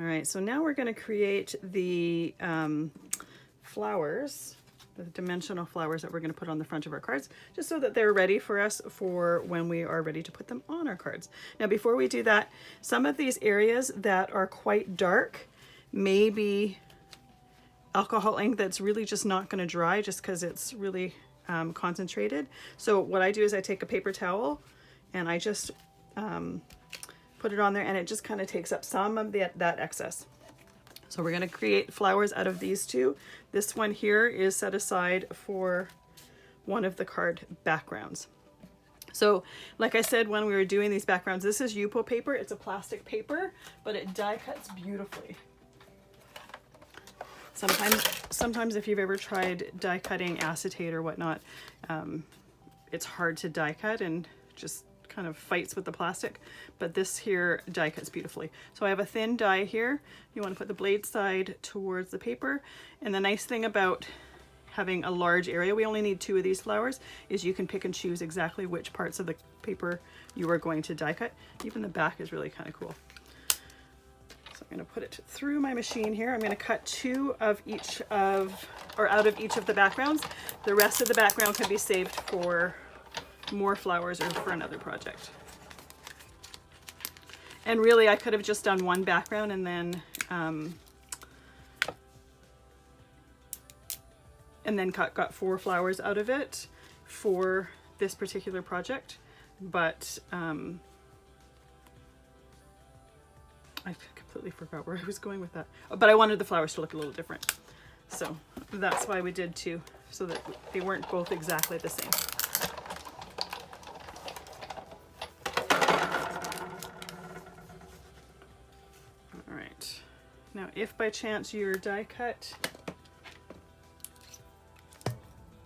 All right, so now we're going to create the flowers, the dimensional flowers that we're going to put on the front of our cards, just so that they're ready for us for when we are ready to put them on our cards. Now, before we do that, some of these areas that are quite dark may be alcohol ink that's really just not going to dry just because it's really concentrated. So what I do is I take a paper towel and I just put it on there, and it just kind of takes up some of that excess. So we're going to create flowers out of these two. This one here is set aside for one of the card backgrounds. So like I said, when we were doing these backgrounds, this is Yupo paper. It's a plastic paper, but it die cuts beautifully. Sometimes if you've ever tried die cutting acetate or whatnot, it's hard to die cut and just kind of fights with the plastic, but this here die cuts beautifully. So I have a thin die here. You want to put the blade side towards the paper, and the nice thing about having a large area, we only need 2 of these flowers, is you can pick and choose exactly which parts of the paper you are going to die cut. Even the back is really kind of cool. So I'm going to put it through my machine here. I'm going to cut 2 of each of, or out of each of the backgrounds. The rest of the background can be saved for more flowers or for another project. And really I could have just done one background and then got 4 flowers out of it for this particular project, but I completely forgot where I was going with that. But I wanted the flowers to look a little different, so that's why we did 2, so that they weren't both exactly the same. Now, if by chance your die cut,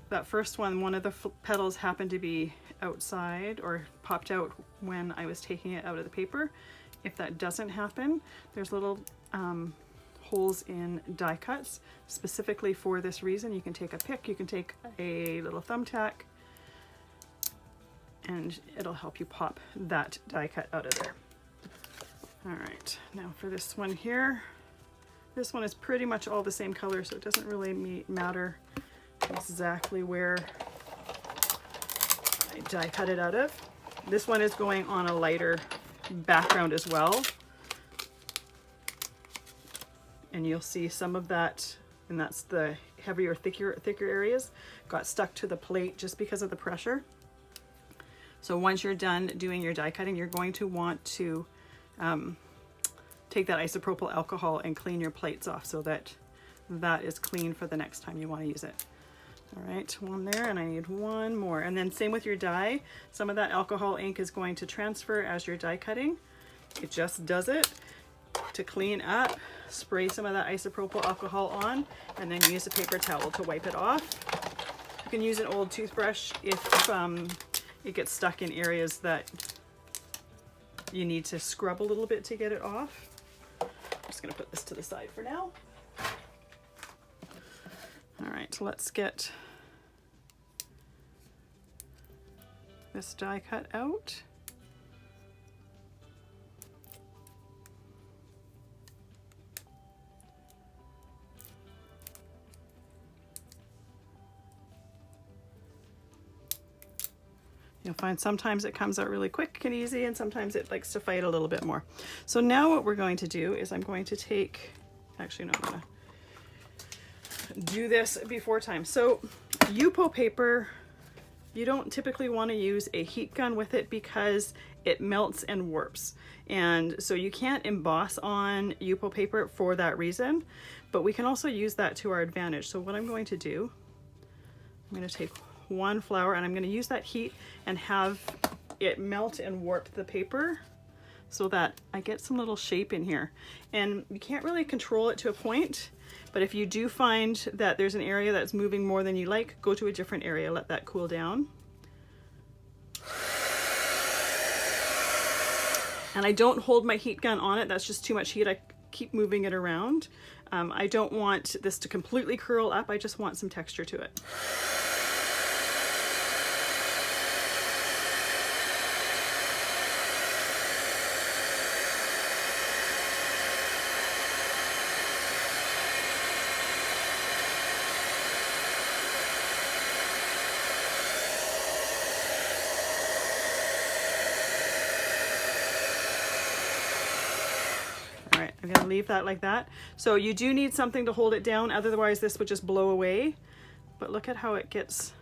that first one of the petals happened to be outside or popped out when I was taking it out of the paper, if that doesn't happen, there's little holes in die cuts specifically for this reason. You can take a pick, you can take a little thumbtack, and it'll help you pop that die cut out of there. All right, now for this one here, this one is pretty much all the same color, so it doesn't really matter exactly where I die cut it out of. This one is going on a lighter background as well. And you'll see some of that, and that's the heavier, thicker areas, got stuck to the plate just because of the pressure. So once you're done doing your die cutting, you're going to want to take that isopropyl alcohol and clean your plates off so that that is clean for the next time you want to use it. All right, 1 there, and I need 1 more. And then same with your die. Some of that alcohol ink is going to transfer as you're die cutting. It just does it to clean up. Spray some of that isopropyl alcohol on, and then use a paper towel to wipe it off. You can use an old toothbrush if it gets stuck in areas that you need to scrub a little bit to get it off. I'm just going to put this to the side for now. All right, so let's get this die cut out. You'll find sometimes it comes out really quick and easy, and sometimes it likes to fight a little bit more. So now what we're going to do is I'm going to take, actually no, I'm going to do this before time. So Yupo paper, you don't typically want to use a heat gun with it because it melts and warps. And so you can't emboss on Yupo paper for that reason, but we can also use that to our advantage. So what I'm going to do, I'm going to take 1 flower, and I'm going to use that heat and have it melt and warp the paper so that I get some little shape in here. And you can't really control it to a point, but if you do find that there's an area that's moving more than you like, go to a different area, let that cool down. And I don't hold my heat gun on it, that's just too much heat. I keep moving it around. I don't want this to completely curl up, I just want some texture to it. I'm gonna leave that like that. So you do need something to hold it down, otherwise this would just blow away. But look at how it gets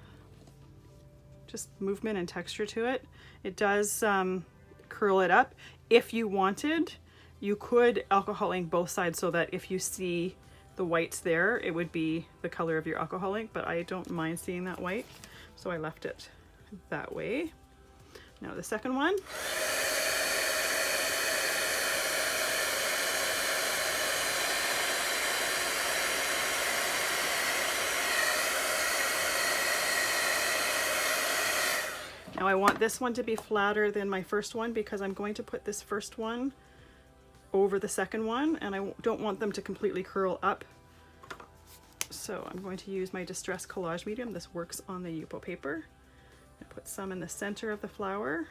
just movement and texture to it. It does curl it up. If you wanted, you could alcohol ink both sides so that if you see the whites there, it would be the color of your alcohol ink, but I don't mind seeing that white, so I left it that way. Now the second one. Now I want this one to be flatter than my first one because I'm going to put this first one over the second one, and I don't want them to completely curl up. So I'm going to use my Distress Collage Medium. This works on the Yupo paper. I put some in the center of the flower.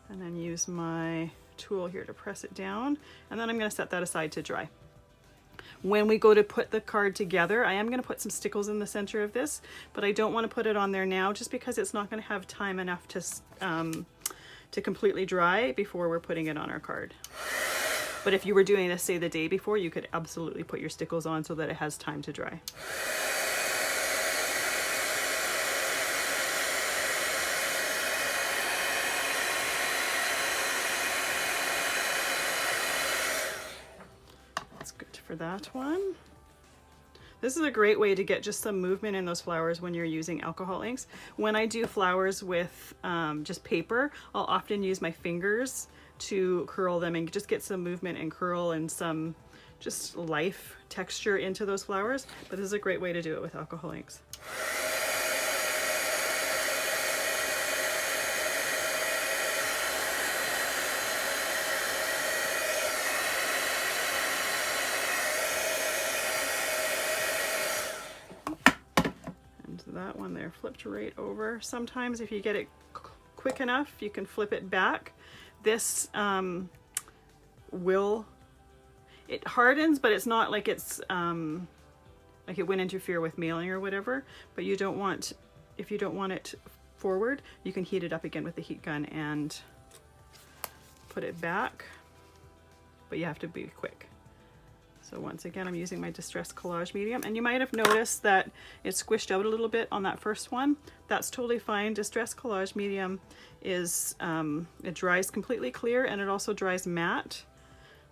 And then use my tool here to press it down. And then I'm going to set that aside to dry. When we go to put the card together, I am going to put some stickles in the center of this, but I don't want to put it on there now just because it's not going to have time enough to completely dry before we're putting it on our card. But if you were doing this, say, the day before, you could absolutely put your stickles on so that it has time to dry. For that one. This is a great way to get just some movement in those flowers when you're using alcohol inks. When I do flowers with just paper, I'll often use my fingers to curl them and just get some movement and curl and some just life texture into those flowers. But this is a great way to do it with alcohol inks. That one there flipped right over. Sometimes if you get it quick enough, you can flip it back. This it hardens, but it's not like it's like it wouldn't interfere with mailing or whatever. But you don't want, if you don't want it forward, you can heat it up again with the heat gun and put it back, but you have to be quick. So once again, I'm using my Distress Collage Medium, and you might have noticed that it squished out a little bit on that first one. That's totally fine. Distress Collage Medium is, it dries completely clear and it also dries matte.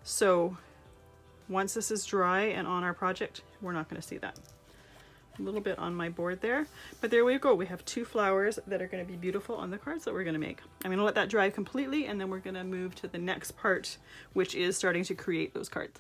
So once this is dry and on our project, we're not going to see that. A little bit on my board there, but there we go. We have two flowers that are going to be beautiful on the cards that we're going to make. I'm going to let that dry completely, and then we're going to move to the next part, which is starting to create those cards.